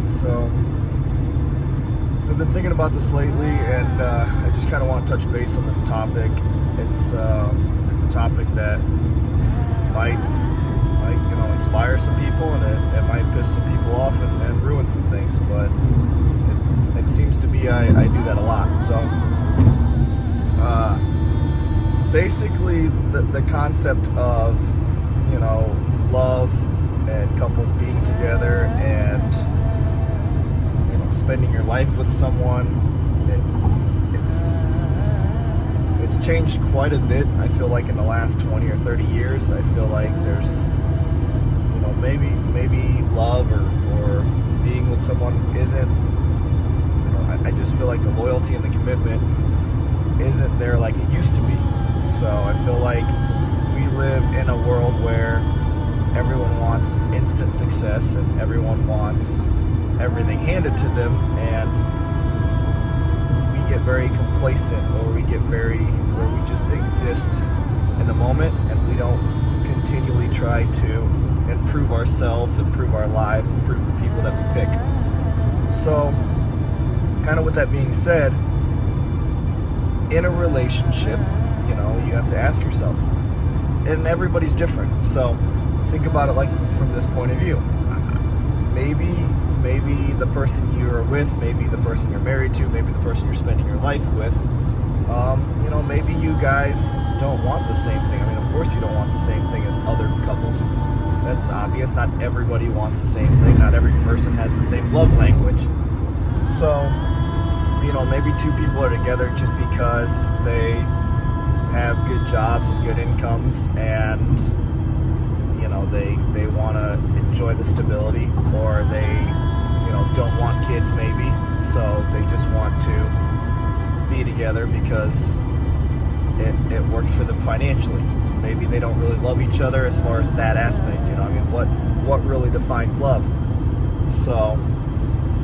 So I've been thinking about this lately, and I just kind of want to touch base on this topic. It's a topic that might inspire some people, and it might piss some people off and ruin some things. But it seems to be I do that a lot. So basically, the concept of love and couples being together and spending your life with someone, it's changed quite a bit. I feel like in the last 20 or 30 years, I feel like there's maybe love or being with someone isn't, I just feel like the loyalty and the commitment isn't there like it used to be. So I feel like we live in a world where everyone wants instant success and everyone wants everything handed to them, and we get very complacent, or we just exist in the moment, and we don't continually try to improve ourselves, improve our lives, improve the people that we pick. So kind of with that being said, in a relationship, you have to ask yourself, and everybody's different, so think about it like from this point of view. Maybe the person you're with, maybe the person you're married to, maybe the person you're spending your life with, maybe you guys don't want the same thing. I mean, of course you don't want the same thing as other couples. That's obvious. Not everybody wants the same thing. Not every person has the same love language. So, maybe two people are together just because they have good jobs and good incomes, and they want to enjoy the stability, or they don't want kids maybe, so they just want to be together because it works for them financially. Maybe they don't really love each other as far as that aspect. What really defines love? So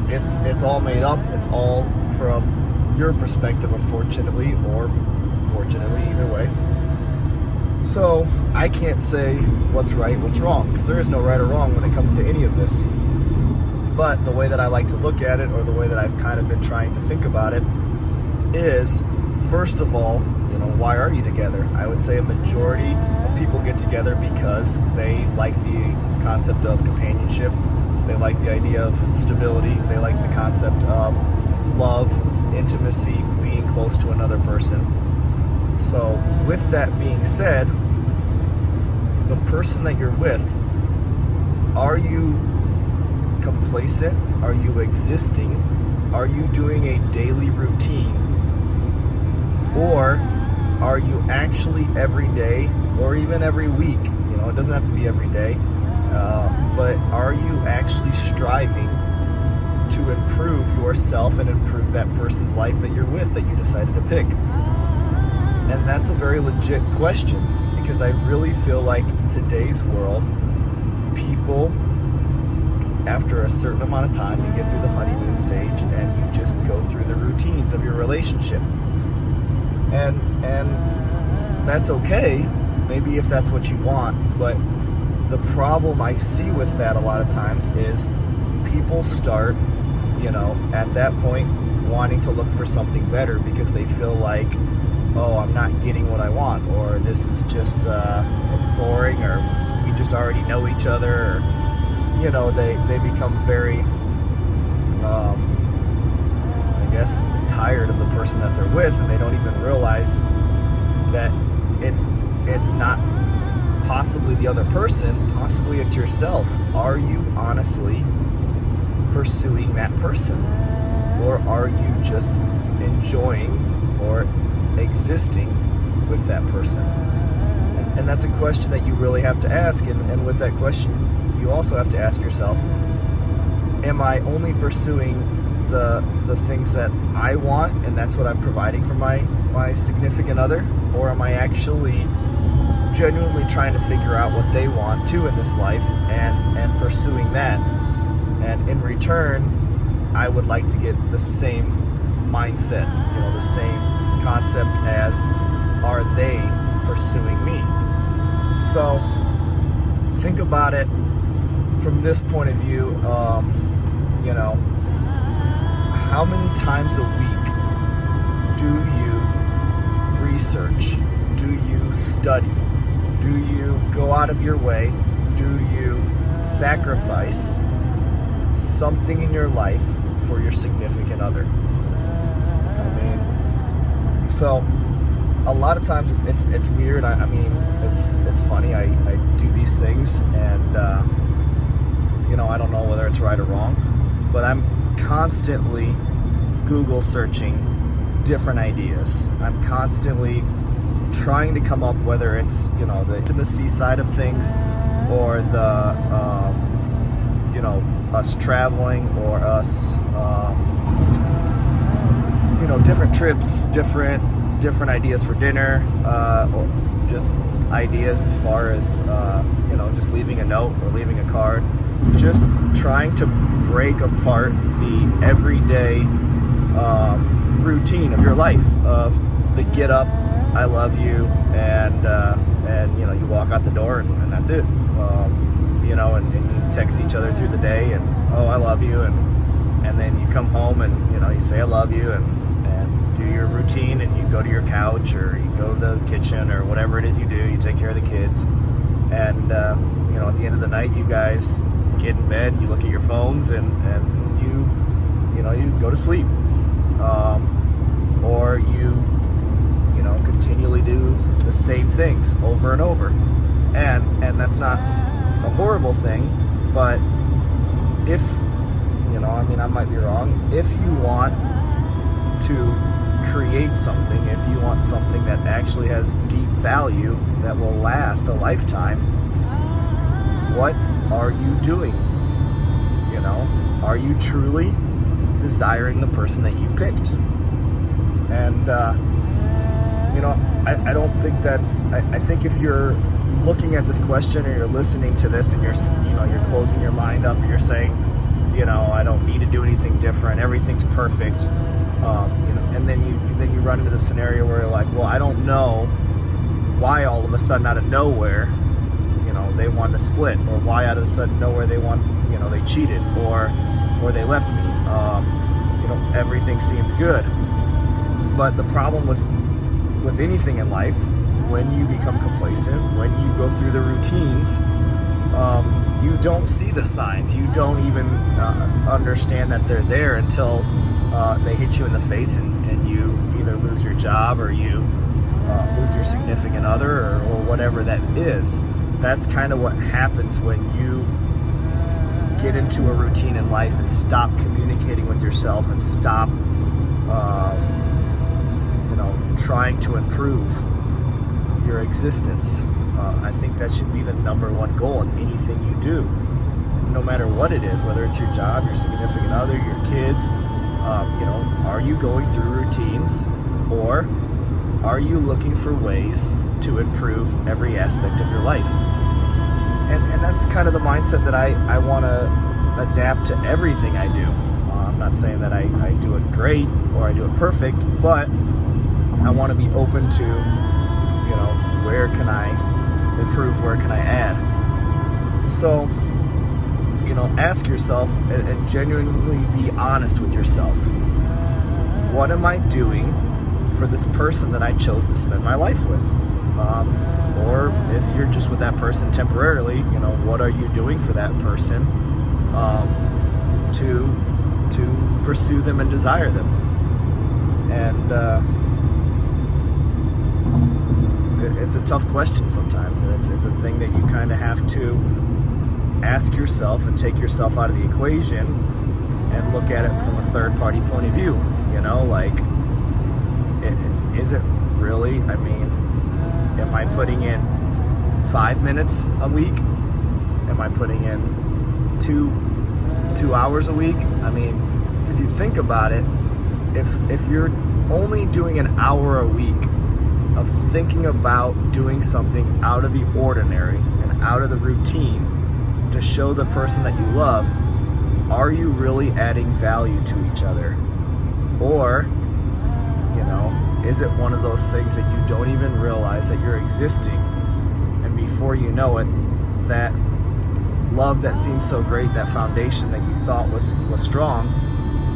it's all made up. It's all from your perspective, unfortunately, or fortunately, either way. So I can't say what's right, what's wrong, because there is no right or wrong when it comes to any of this. But the way that I like to look at it, or the way that I've kind of been trying to think about it, is, first of all, why are you together? I would say a majority of people get together because they like the concept of companionship. They like the idea of stability. They like the concept of love, intimacy, being close to another person. So with that being said, the person that you're with, are you complacent? Are you existing? Are you doing a daily routine? Or are you actually every day, or even every week, it doesn't have to be every day, but are you actually striving to improve yourself and improve that person's life that you're with, that you decided to pick? And that's a very legit question, because I really feel like today's world, people, after a certain amount of time, you get through the honeymoon stage and you just go through the routines of your relationship. And that's okay, maybe if that's what you want, but the problem I see with that a lot of times is people start, at that point wanting to look for something better because they feel like, oh, I'm not getting what I want, or this is just, it's boring, or we just already know each other, or, they become very, I guess, tired of the person that they're with, and they don't even realize that it's not possibly the other person, possibly it's yourself. Are you honestly pursuing that person? Or are you just enjoying or existing with that person? And that's a question that you really have to ask, and with that question you also have to ask yourself, am I only pursuing the things that I want, and that's what I'm providing for my significant other, or am I actually genuinely trying to figure out what they want too in this life and pursuing that? And in return, I would like to get the same mindset, the same concept as, are they pursuing me? So think about it from this point of view. you know, how many times a week do you research? Do you study? Do you go out of your way? Do you sacrifice something in your life for your significant other? I mean, so a lot of times it's weird. I mean, it's funny. I do these things, and you know, I don't know whether it's right or wrong, but I'm constantly Google searching different ideas. I'm constantly trying to come up, whether it's, you know, the intimacy side of things, or the you know, us traveling, or us you know, different trips, different ideas for dinner, or just ideas as far as you know, just leaving a note or leaving a card, just trying to break apart the everyday routine of your life, of the get up, I love you, and you know, you walk out the door, and that's it. You know, and you text each other through the day, and oh, I love you, and then you come home, and you know, you say I love you, and do your routine, and you go to your couch, or you go to the kitchen, or whatever it is you do. You take care of the kids, and you know, at the end of the night, you guys get in bed, you look at your phones, and you know, you go to sleep, or you know, continually do the same things over and over, and that's not a horrible thing, but if, you know, I mean, I might be wrong, if you want to create something, if you want something that actually has deep value, that will last a lifetime, what are you doing? You know, are you truly desiring the person that you picked? And you know, I don't think that's, I think if you're looking at this question, or you're listening to this, and you're, you know, you're closing your mind up, and you're saying, you know, I don't need to do anything different, everything's perfect, you know, and then you run into the scenario where you're like, well, I don't know why all of a sudden out of nowhere, you know, they want to split, or why out of a sudden nowhere they want, you know, they cheated, or they left me. You know, everything seemed good, but the problem with anything in life, when you become complacent, when you go through the routines, you don't see the signs. You don't even understand that they're there until they hit you in the face, and you either lose your job, or you lose your significant other, or whatever that is. That's kind of what happens when you get into a routine in life and stop communicating with yourself, and stop you know, trying to improve your existence. I think that should be the number one goal in anything you do, no matter what it is, whether it's your job, your significant other, your kids. You know, are you going through routines, or are you looking for ways to improve every aspect of your life? And that's kind of the mindset that I want to adapt to everything I do. I'm not saying that I do it great, or I do it perfect, but I want to be open to, you know, where can I improve, where can I add? So, you know, ask yourself, and genuinely be honest with yourself. What am I doing for this person that I chose to spend my life with? Or if you're just with that person temporarily, you know, what are you doing for that person to pursue them and desire them? And it's a tough question sometimes, and it's a thing that you kind of have to ask yourself, and take yourself out of the equation, and look at it from a third-party point of view. You know, like, is it really, I mean, am I putting in 5 minutes a week? Am I putting in two hours a week? I mean, because you think about it, if you're only doing an hour a week of thinking about doing something out of the ordinary and out of the routine to show the person that you love, are you really adding value to each other? Or, you know, is it one of those things that you don't even realize that you're existing, and before you know it, that love that seemed so great, that foundation that you thought was strong,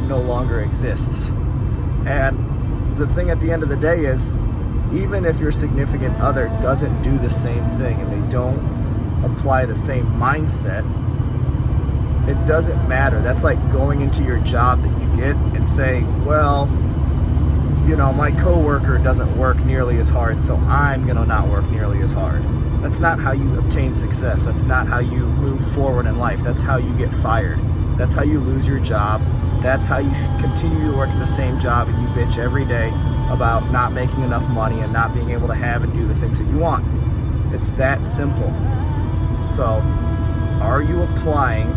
no longer exists. And the thing at the end of the day is, even if your significant other doesn't do the same thing and they don't apply the same mindset, it doesn't matter. That's like going into your job that you get and saying, well, you know, my coworker doesn't work nearly as hard, so I'm gonna not work nearly as hard. That's not how you obtain success. That's not how you move forward in life. That's how you get fired. That's how you lose your job. That's how you continue to work in the same job and you bitch every day about not making enough money and not being able to have and do the things that you want. It's that simple. So, are you applying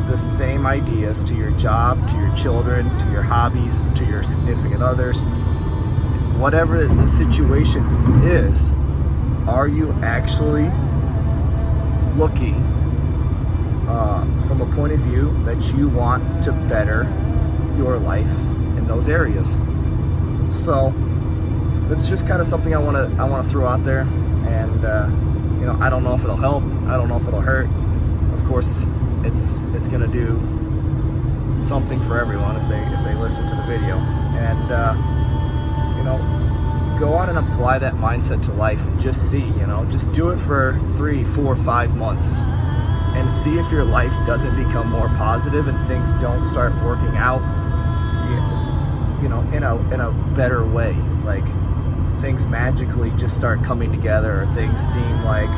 the same ideas to your job, to your children, to your hobbies, to your significant others? Whatever the situation is, are you actually looking from a point of view that you want to better your life in those areas? So that's just kind of something I want to throw out there, and you know, I don't know if it'll help. I don't know if it'll hurt. Of course, it's gonna do something for everyone if they listen to the video, and you know, go on and apply that mindset to life and just see, you know, just do it for 3, 4, 5 months and see if your life doesn't become more positive and things don't start working out, you know, in a better way. Like things magically just start coming together, or things seem like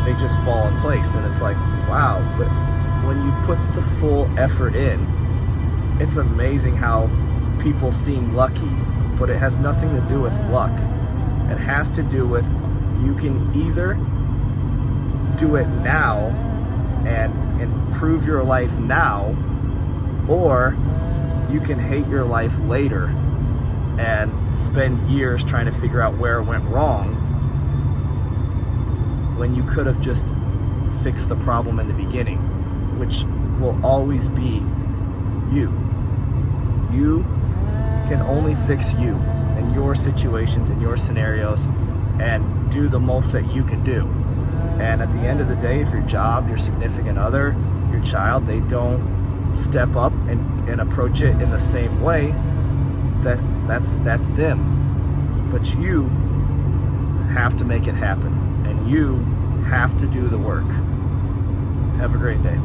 they just fall in place, and it's like, wow. But when you put the full effort in, it's amazing how people seem lucky, but it has nothing to do with luck. It has to do with, you can either do it now and improve your life now, or you can hate your life later and spend years trying to figure out where it went wrong when you could have just fixed the problem in the beginning, which will always be you. You can only fix you and your situations and your scenarios and do the most that you can do. And at the end of the day, if your job, your significant other, your child, they don't step up and approach it in the same way, that's them. But you have to make it happen, and you have to do the work. Have a great day.